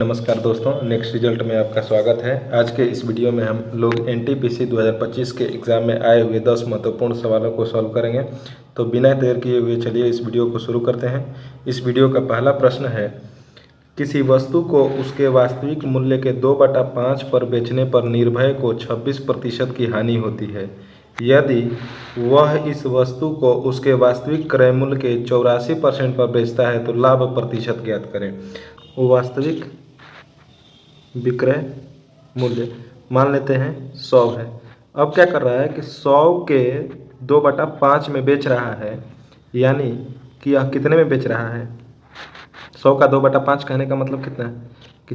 नमस्कार दोस्तों, next result में आपका स्वागत है। आज के इस वीडियो में हम लोग एनटीपीसी 2025 के एग्ज़ाम में आए हुए 10 महत्वपूर्ण सवालों को सॉल्व करेंगे। तो बिना देर किए हुए चलिए इस वीडियो को शुरू करते हैं। इस वीडियो का पहला प्रश्न है, किसी वस्तु को उसके वास्तविक मूल्य के 2/5 पर बेचने पर निर्भय को 26% की हानि होती है। यदि वह इस वस्तु को उसके वास्तविक क्रय मूल्य के 84% पर बेचता है तो लाभ प्रतिशत ज्ञात करें। वास्तविक विक्रय मूल्य मान लेते हैं 100 है। अब क्या कर रहा है कि 100 के 2/5 में बेच रहा है, यानी कि यह कितने में बेच रहा है। 100 का 2/5 कहने का मतलब कितना है कि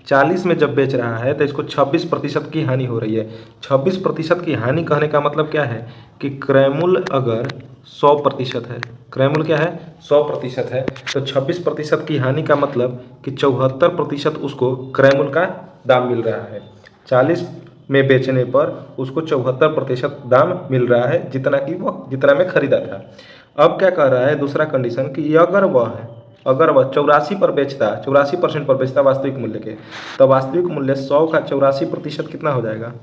40 में जब बेच रहा है तो इसको 26% की हानि हो रही है। 26% की हानि कहने का मतलब क्या है कि क्रय मूल्य अगर 100% है, क्रय मूल्य क्या है 100% है, तो 26% की हानि का मतलब कि 74% उसको क्रय मूल्य का दाम मिल रहा है। 40 में बेचने पर उसको 74% दाम मिल रहा है, जितना में खरीदा था। अब क्या कह रहा है दूसरा कंडीशन कि अगर वह 84 पर बेचता, 84% पर बेचता वास्तविक मूल्य के, तो वास्तविक मूल्य 100 का 84% कितना हो जाएगा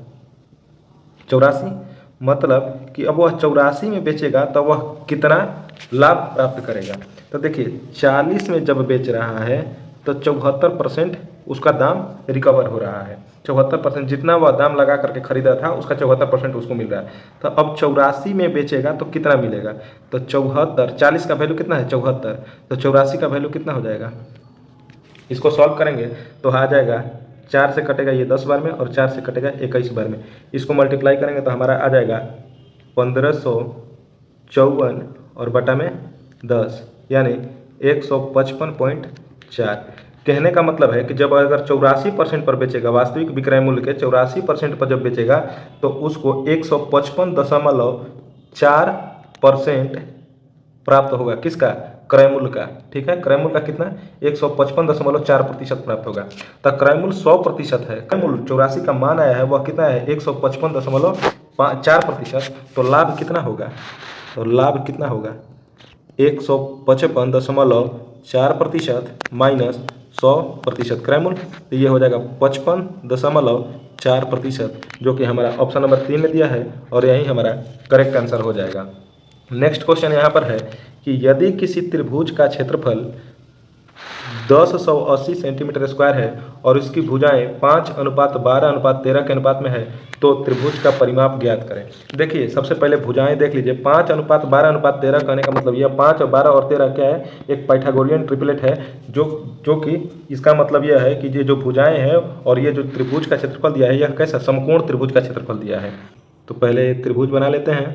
84। मतलब कि अब वह 84 में बेचेगा तो वह कितना लाभ प्राप्त करेगा। तो देखिए 40 में जब बेच रहा है तो 74% उसका दाम रिकवर हो रहा है। 74% जितना वह दाम लगा करके खरीदा था उसका 74% उसको मिल रहा है। तो अब 84 में बेचेगा तो कितना मिलेगा, तो 74, 40 का वैल्यू कितना है 74, तो 84 का वैल्यू कितना हो जाएगा। इसको सॉल्व करेंगे तो आ जाएगा 4 से कटेगा ये 10 बार में और 4 से कटेगा 21 बार में। इसको मल्टीप्लाई करेंगे तो हमारा आ जाएगा 1554 और बटा में 10 यानी 155.4। कहने का मतलब है कि जब अगर 84% पर बेचेगा, वास्तविक विक्रय मूल्य के 84% पर जब बेचेगा तो उसको 155.4% प्राप्त होगा। किसका, क्रय मूल्य का। ठीक है, क्रय मूल्य का कितना 155.4% प्राप्त होगा। तो क्रय मूल्य 100% है, क्रय मूल्य 84 का मान आया है वह कितना है 155.4%। तो लाभ कितना होगा, तो लाभ कितना होगा 155.4% माइनस 100% क्रय मूल्य, तो ये हो जाएगा 55.4%, जो कि हमारा ऑप्शन नंबर 3 में दिया है और यही हमारा करेक्ट आंसर हो जाएगा। नेक्स्ट क्वेश्चन यहाँ पर है कि यदि किसी त्रिभुज का क्षेत्रफल 1080 सेंटीमीटर स्क्वायर है और इसकी भुजाएं 5:12:13 के अनुपात में है तो त्रिभुज का परिमाप ज्ञात करें। देखिए सबसे पहले भुजाएं देख लीजिए। 5:12:13 कहने का मतलब यह 5 और 12 और 13 क्या है, एक पाइथागोरियन ट्रिपलेट है, जो कि इसका मतलब यह है कि ये जो भुजाएं हैं और ये जो त्रिभुज का क्षेत्रफल दिया है यह कैसा समकोण त्रिभुज का क्षेत्रफल दिया है। तो पहले त्रिभुज बना लेते हैं,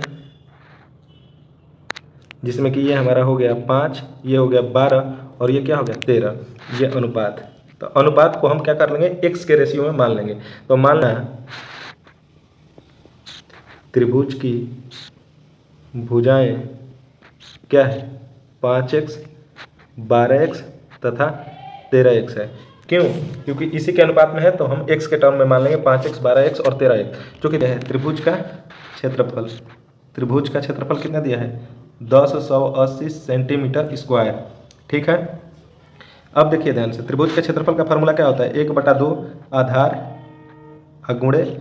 जिसमें कि ये हमारा हो गया 5, ये हो गया 12 और ये क्या हो गया 13, ये अनुपात। तो अनुपात को हम क्या कर लेंगे x के रेशियो में मान लेंगे। तो मानना त्रिभुज की भुजाएं क्या है 5x, 12x तथा 13x है। क्यों, क्योंकि इसी के अनुपात में है तो हम x के टर्म में मान लेंगे 5x, 12x और 13x, जो कि है त्रिभुज का क्षेत्रफल। त्रिभुज का क्षेत्रफल कितना दिया है 1080 सेंटीमीटर स्क्वायर। ठीक है, अब देखिए ध्यान से, त्रिभुज के क्षेत्रफल का फॉर्मूला क्या होता है 1/2 आधार गुणे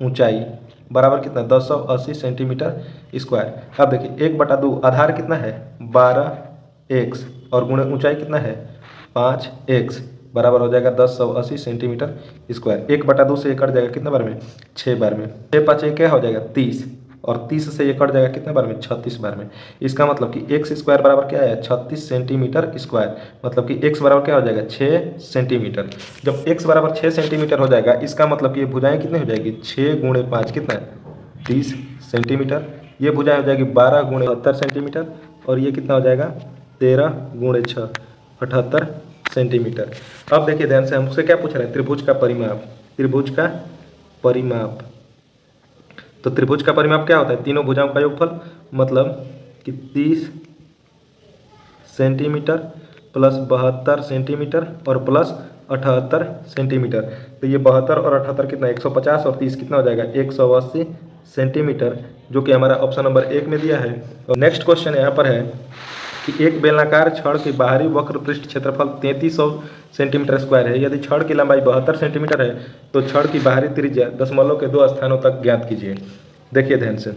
ऊंचाई बराबर कितना 1080 सेंटीमीटर स्क्वायर। अब देखिए 1/2 आधार कितना है 12x और गुणे ऊंचाई कितना है 5x बराबर हो जाएगा 1080 सेंटीमीटर स्क्वायर। 1/2 से ये कट जाएगा कितने बार में 6 बार में, 6 5 क्या हो जाएगा 30 और 30 से ये कट जाएगा कितने बार में 36 बार में। इसका मतलब कि x स्क्वायर बराबर क्या है 36 सेंटीमीटर स्क्वायर, मतलब कि x बराबर क्या हो जाएगा 6 सेंटीमीटर। जब x बराबर 6 सेंटीमीटर हो जाएगा इसका मतलब कि ये भुजाएं कितनी हो जाएगी 6 गुणे 5 कितना है 30 सेंटीमीटर। ये भुजाएं हो जाएगी 12 गुणे 78 सेंटीमीटर और ये कितना हो जाएगा 13 गुणे 6 78 सेंटीमीटर। अब देखिए ध्यान से, हमसे क्या पूछ रहे हैं त्रिभुज का परिमाप। त्रिभुज का परिमाप, तो त्रिभुज का परिमाप क्या होता है तीनों भुजाओं का योगफल, मतलब कि 30 सेंटीमीटर प्लस 72 सेंटीमीटर और प्लस 78 सेंटीमीटर। तो ये 72 और 78 कितना 150 और 30 कितना हो जाएगा 180 सेंटीमीटर, जो कि हमारा ऑप्शन नंबर 1 में दिया है। और नेक्स्ट क्वेश्चन यहाँ पर है कि एक बेलनाकार छड़ की बाहरी वक्र पृष्ठ क्षेत्रफल 3300 सेंटीमीटर स्क्वायर है। यदि छड़ की लंबाई 72 सेंटीमीटर है तो छड़ की बाहरी त्रिज्या दशमलव के 2 स्थानों तक ज्ञात कीजिए। देखिए ध्यान से,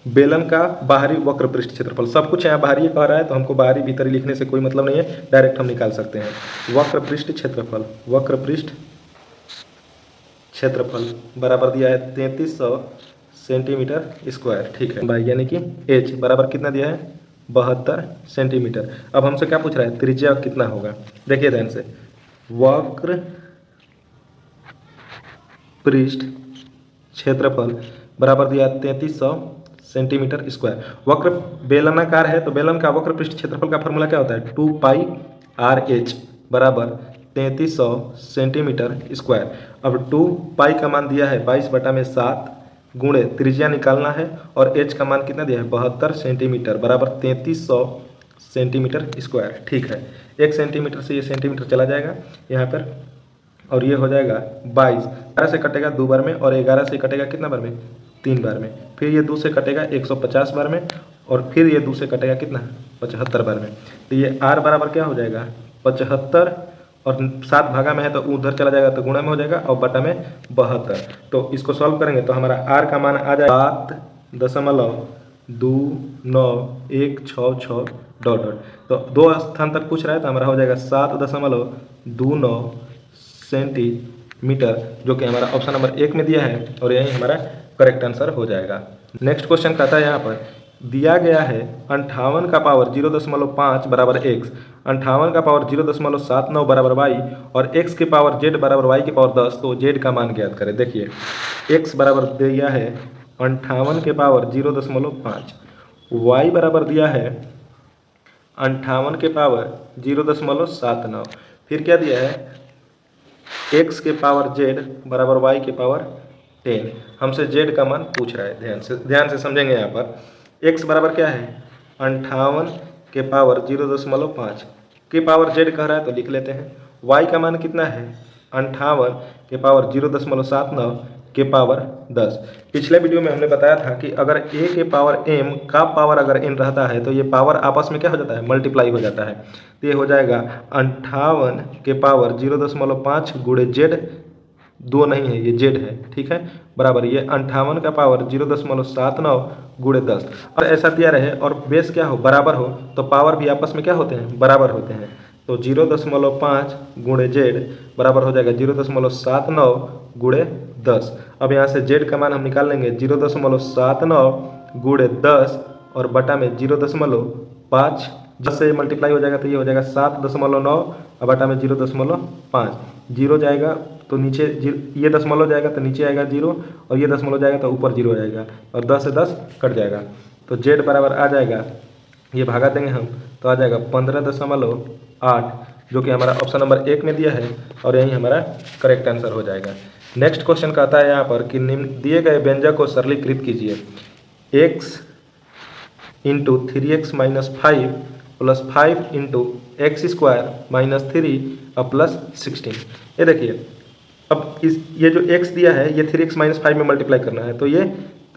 बेलन का बाहरी वक्र पृष्ठ क्षेत्रफल, सब कुछ यहाँ बाहरी कह रहा है तो हमको बाहरी भीतरी लिखने से कोई मतलब नहीं है, डायरेक्ट हम निकाल सकते हैं। वक्र पृष्ठ क्षेत्रफल, वक्र पृष्ठ क्षेत्रफल बराबर दिया है 3300 सेंटीमीटर स्क्वायर, ठीक है भाई, यानी कि एच बराबर कितना दिया है 72 सेंटीमीटर। अब हमसे क्या पूछ रहा है, त्रिज्या कितना होगा। देखिए ध्यान से, वक्र पृष्ठ क्षेत्रफल बराबर दिया 3300 सेंटीमीटर स्क्वायर। वक्र बेलनाकार है तो बेलन का वक्र पृष्ठ क्षेत्रफल का फॉर्मूला क्या होता है, 2πr/h बराबर 3300 सेंटीमीटर स्क्वायर। अब 2π का मान दिया है 22/7 गुणे त्रिज्या निकालना है और h का मान कितना दिया है 72 सेंटीमीटर बराबर 3300 सेंटीमीटर स्क्वायर, ठीक है। 1 सेंटीमीटर से ये सेंटीमीटर चला जाएगा यहाँ पर और ये हो जाएगा 22, 11 से कटेगा 2 बार में और 11 से कटेगा कितना बार में 3 बार में, फिर ये 2 से कटेगा 150 बार में और फिर ये 2 से कटेगा कितना 75 बार में। तो ये r बराबर क्या हो जाएगा 75 और 7 भागा में है तो उधर चला जाएगा तो गुणा में हो जाएगा और बटा में 72। तो इसको सॉल्व करेंगे तो हमारा r का मान आ जाएगा 7.2916 डॉट डॉट, तो 2 स्थान तक पूछ रहा है तो हमारा हो जाएगा 7.29 सेंटीमीटर, जो कि हमारा ऑप्शन नंबर 1 में दिया है और यही हमारा करेक्ट आंसर हो जाएगा। नेक्स्ट क्वेश्चन कहता है यहाँ पर दिया गया है 58 का पावर 0.5 बराबर x, 58 का पावर 0.79 बराबर y और x के पावर z बराबर y के पावर 10, तो z का मान ज्ञात करें। देखिए x बराबर दिया है 58 के पावर 0.5, y बराबर दिया है 58 के पावर 0.79, फिर क्या दिया है x के पावर z बराबर y के पावर 10। हमसे z का मान पूछ रहा है, ध्यान से समझेंगे। यहाँ पर x बराबर क्या है 58 के पावर 0.5 के पावर z कह रहा है तो लिख लेते हैं। y का मान कितना है 58 के पावर 0.79 के पावर 10। पिछले वीडियो में हमने बताया था कि अगर a के पावर m का पावर अगर n रहता है तो ये पावर आपस में क्या हो जाता है मल्टीप्लाई हो जाता है। तो ये हो जाएगा 58 के पावर 0.5 गुणे z, 2 नहीं है ये z है, ठीक है, बराबर ये 58 का पावर 0.79 गुणे 10। और ऐसा दिया रहे और बेस क्या हो बराबर हो तो पावर भी आपस में क्या होते हैं बराबर होते हैं। तो 0.5 गुणे z बराबर हो जाएगा 0.79 गुणे 10। अब यहाँ से z का मान हम निकाल लेंगे 0.79 गुणे 10 और बटा में 0.5, 10 से मल्टीप्लाई हो जाएगा तो ये हो जाएगा 7.9 और बटा में 0.5, 0 जाएगा तो नीचे ये दशमलव जाएगा तो नीचे आएगा 0 और ये दशमलव जाएगा तो ऊपर 0 आएगा और 10 से 10 कट जाएगा। तो z बराबर आ जाएगा, ये भागा देंगे हम तो आ जाएगा 15.8, जो कि हमारा ऑप्शन नंबर 1 में दिया है और यही हमारा करेक्ट आंसर हो जाएगा। नेक्स्ट क्वेश्चन कहता है यहाँ पर कि निम्न दिए गए व्यंजक को सरलीकृत कीजिए। x into 3x minus 5 plus 5 into x square minus 3 और प्लस 16। ये देखिए अब ये जो x दिया है ये 3x माइनस 5 में मल्टीप्लाई करना है तो ये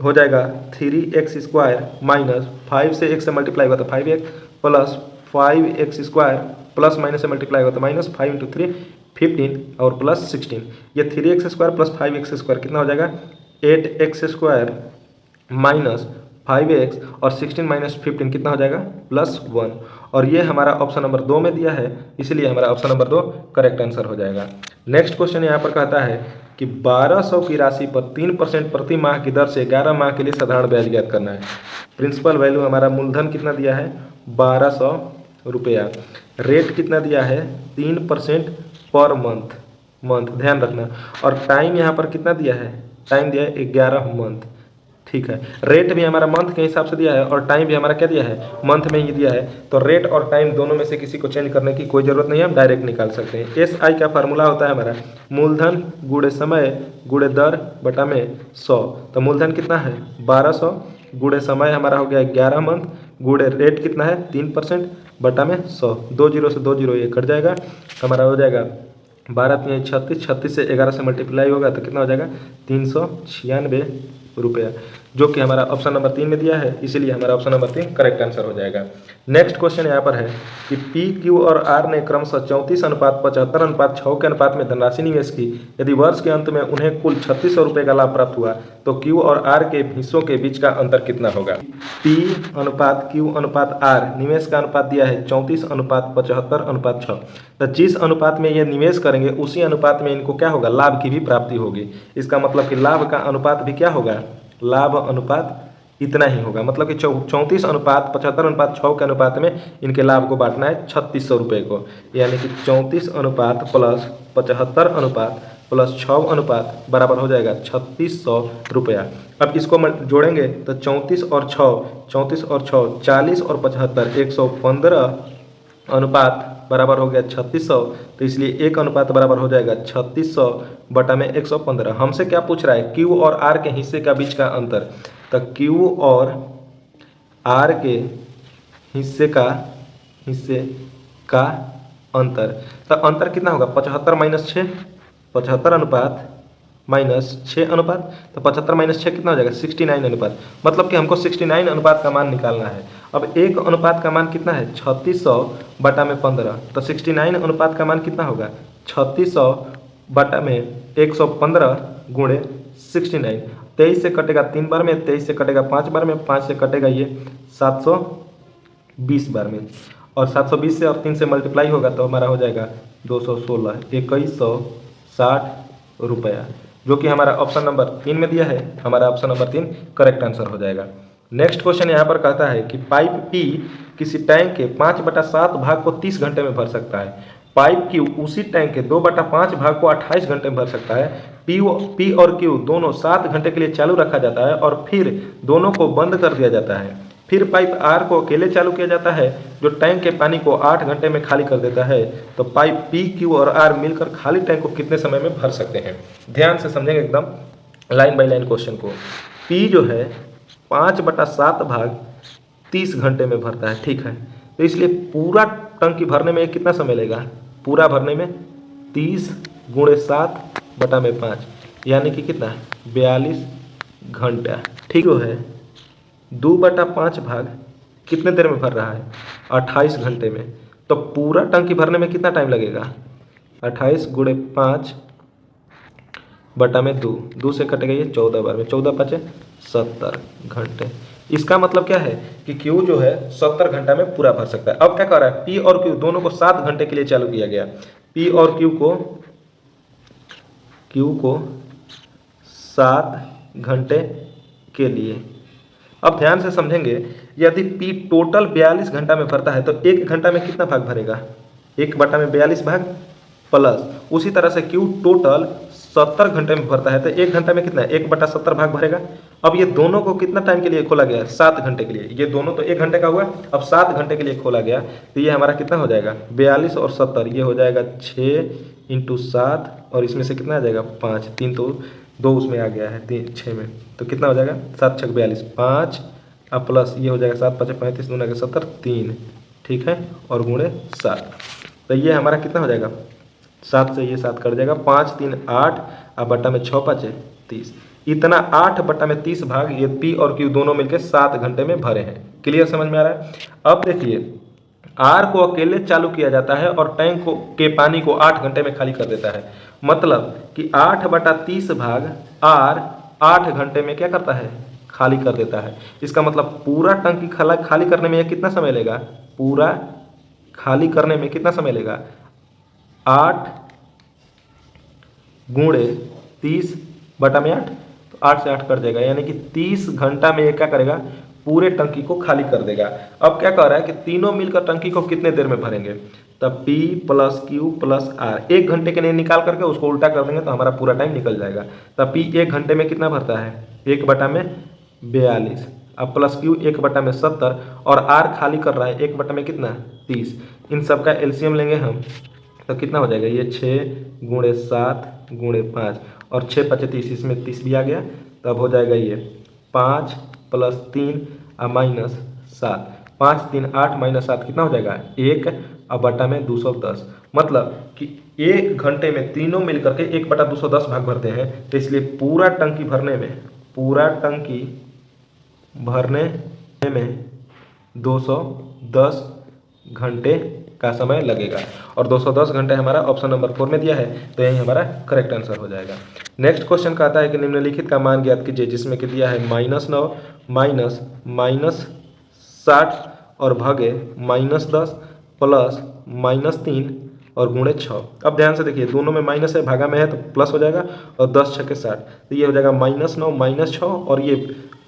हो जाएगा 3x स्क्वायर माइनस 5 से x से मल्टीप्लाई होगा तो 5x plus 5x square plus minus से मल्टीप्लाई होगा तो माइनस 5 इंटू 3 15 और प्लस 16। ये 3x square plus 5x square कितना हो जाएगा 8x स्क्वायर माइनस 5x और 16 माइनस 15 कितना हो जाएगा प्लस 1। और ये हमारा ऑप्शन नंबर 2 में दिया है, इसलिए हमारा ऑप्शन नंबर 2 करेक्ट आंसर हो जाएगा। नेक्स्ट क्वेश्चन यहाँ पर कहता है कि 1200 की राशि पर 3% प्रति माह की दर से 11 माह के लिए साधारण ब्याज ज्ञात करना है। प्रिंसिपल वैल्यू हमारा मूलधन कितना दिया है 1200 रुपया, रेट कितना दिया है 3% पर मंथ, ध्यान रखना। और टाइम यहाँ पर कितना दिया है, टाइम दिया है 11 मंथ, ठीक है। रेट भी हमारा मंथ के हिसाब से दिया है और टाइम भी हमारा क्या दिया है मंथ में ही दिया है, तो रेट और टाइम दोनों में से किसी को चेंज करने की कोई ज़रूरत नहीं है, हम डायरेक्ट निकाल सकते हैं। SI का फार्मूला होता है हमारा मूलधन गुणे समय गुणे दर बटा में 100। तो मूलधन कितना है 1200 गुणे समय हमारा हो गया 11 मंथ गुणे रेट कितना है 3% बटा में 100, 2 0 से 2 0 ये कट जाएगा, हमारा हो जाएगा 12 3 36, 36 से 11 से मल्टीप्लाई होगा तो कितना हो जाएगा 396 रुपया। जो कि हमारा ऑप्शन नंबर 3 में दिया है, इसीलिए हमारा ऑप्शन नंबर 3 करेक्ट आंसर हो जाएगा। नेक्स्ट क्वेश्चन यहाँ पर है कि पी, क्यू और आर ने क्रमशः 34:75:6 के अनुपात में धनराशि निवेश की। यदि वर्ष के अंत में उन्हें कुल 3600 रुपये का लाभ प्राप्त हुआ तो क्यू और आर के हिस्सों के बीच का अंतर कितना होगा। पी अनुपात क्यू अनुपात आर, निवेश का अनुपात दिया है 34:75:6। तो जिस अनुपात में ये निवेश करेंगे उसी अनुपात में इनको क्या होगा, लाभ की भी प्राप्ति होगी। इसका मतलब कि लाभ का अनुपात भी क्या होगा, लाभ अनुपात इतना ही होगा। मतलब कि 34:75:6 के अनुपात में इनके लाभ को बांटना है 3600 रुपये को, यानी कि 34 अनुपात प्लस 75 अनुपात प्लस 6 अनुपात बराबर हो जाएगा 3600 रुपया। अब इसको जोड़ेंगे तो 34 और 6 40 और 75 115 अनुपात बराबर हो गया 3600। तो इसलिए एक अनुपात बराबर हो जाएगा 3600 बटा में 115। हमसे क्या पूछ रहा है, क्यू और आर के हिस्से का बीच का अंतर। तो क्यू और आर के हिस्से का अंतर, तो अंतर कितना होगा, 75 माइनस 6, 75 अनुपात माइनस 6 अनुपात। तो 75 माइनस 6 कितना हो जाएगा, 69 अनुपात। मतलब कि हमको 69 अनुपात का मान निकालना है। अब एक अनुपात का मान कितना है, 3600 बटा में 15। तो 69 अनुपात का मान कितना होगा, 3600 बटा में 115 गुणे 69। 23 से कटेगा 3 बार में, 23 से कटेगा 5 बार में, 5 से कटेगा ये 720 बार में, और 720 से और 3 से मल्टीप्लाई होगा तो हमारा हो जाएगा 216 2160 रुपया, जो कि हमारा ऑप्शन नंबर 3 में दिया है। हमारा ऑप्शन नंबर 3 करेक्ट आंसर हो जाएगा। नेक्स्ट क्वेश्चन यहाँ पर कहता है कि पाइप पी किसी टैंक के 5/7 भाग को 30 घंटे में भर सकता है। पाइप क्यू उसी टैंक के 2/5 भाग को 28 घंटे में भर सकता है। पी और क्यू दोनों 7 घंटे के लिए चालू रखा जाता है और फिर दोनों को बंद कर दिया जाता है। फिर पाइप आर को अकेले चालू किया जाता है जो टैंक के पानी को 8 घंटे में खाली कर देता है। तो पाइप पी, क्यू और आर मिलकर खाली टैंक को कितने समय में भर सकते हैं। ध्यान से समझेंगे एकदम लाइन बाय लाइन क्वेश्चन को। पी जो है 5/7 भाग 30 घंटे में भरता है, ठीक है। तो इसलिए पूरा टंकी भरने में कितना समय लेगा, पूरा भरने में 30 × 7 बटा में 5, यानी कि कितना 42 घंटा, ठीक है। 2/5 भाग कितने देर में भर रहा है, 28 घंटे में। तो पूरा टंकी भरने में कितना टाइम लगेगा, 28 × 5 बटा में 2 से कटेगा ये 14 बार में, 14 × 5 70 घंटे। इसका मतलब क्या है कि क्यू जो है 70 घंटा में पूरा भर सकता है। अब क्या कर रहा है, पी और क्यू दोनों को 7 घंटे के लिए चालू किया गया। पी और क्यू को 7 घंटे के लिए। अब ध्यान से समझेंगे, यदि पी टोटल 42 घंटा में भरता है तो 1 घंटा में कितना भाग भरेगा, 1/42 भाग, प्लस उसी तरह से क्यू टोटल 70 घंटे में भरता है तो 1 घंटा में कितना 1/70 भाग भरेगा। अब ये दोनों को कितना टाइम के लिए खोला गया, 7 घंटे के लिए। ये दोनों तो 1 घंटे का हुआ, अब 7 घंटे के लिए खोला गया तो ये हमारा कितना हो जाएगा 42 और 70, ये हो जाएगा 6 × 7 और इसमें से कितना आ जाएगा 5, 3 तो 2 उसमें आ गया है 3 6 में, तो कितना हो जाएगा 7 × 6 42, 5 अब प्लस ये हो जाएगा 7 × 5 35 2 × 70 3, ठीक है, और गुणे 7। तो ये हमारा कितना हो जाएगा 7 से ये 7 कट जाएगा, 5 3 8 अब बटा में 6 5 30। इतना 8/30 भाग ये पी और क्यू दोनों मिलकर 7 घंटे में भरे हैं। क्लियर समझ में आ रहा है। अब देखिए आर को अकेले चालू किया जाता है और टैंक के पानी को 8 घंटे में खाली कर देता है। मतलब कि 8/30 भाग आर 8 घंटे में क्या करता है, खाली कर देता है। इसका मतलब पूरा टंकी खाली करने में कितना समय लेगा, पूरा खाली करने में कितना समय लेगा 8 × 30 बटा में 8, तो 8 से 8 कट जाएगा, यानी कि 30 घंटा में ये क्या करेगा, पूरे टंकी को खाली कर देगा। अब क्या कह रहा है कि तीनों मिलकर टंकी को कितने देर में भरेंगे, तब P + Q + R 1 घंटे के लिए निकाल करके उसको उल्टा कर देंगे तो हमारा पूरा टाइम निकल जाएगा। तब P 1 घंटे में कितना भरता है 1/42, अब प्लस Q 1/70 और R खाली कर रहा है 1 में कितना 30। इन सब का एलसीएम लेंगे हम तो कितना हो जाएगा, ये 6 × 7 × 5 और 6 × 5 30, इसमें 30 भी आ गया, तब हो जाएगा ये 5 + 3 - 7, 5 3 8 - 7 कितना हो जाएगा 1 अब बटा में 210। मतलब कि 1 घंटे में तीनों मिलकर के 1/210 भाग भरते हैं। तो इसलिए पूरा टंकी भरने में, पूरा टंकी भरने में 210 घंटे का समय लगेगा। और 210 घंटे हमारा ऑप्शन नंबर 4 में दिया है, तो यही हमारा करेक्ट आंसर हो जाएगा। नेक्स्ट क्वेश्चन का आता है कि निम्नलिखित का मान ज्ञात कीजिए, जिसमें कि दिया है -9 -60 और भागे -10 प्लस -3 और गुणे 6। अब ध्यान से देखिए, दोनों में माइनस है, भागा में है तो प्लस हो जाएगा, और 10 छके 60, तो ये हो जाएगा -9 -6, और ये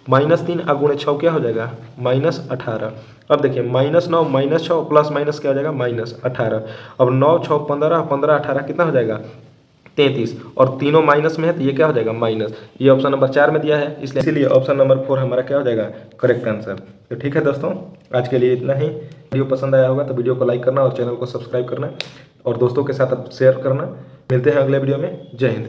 -3 और गुणे 6 क्या हो जाएगा -18। अब देखिए -9 -6 प्लस माइनस क्या हो जाएगा -18। अब 9 6 15, 15 18 कितना हो जाएगा 33, और तीनों माइनस में है तो ये क्या हो जाएगा माइनस। ये ऑप्शन नंबर 4 में दिया है, इसीलिए ऑप्शन नंबर 4 हमारा क्या हो जाएगा करेक्ट आंसर। तो ठीक है दोस्तों, आज के लिए इतना ही। वीडियो पसंद आया होगा तो वीडियो को लाइक करना और चैनल को सब्सक्राइब करना और दोस्तों के साथ शेयर करना। मिलते हैं अगले वीडियो में। जय हिंद।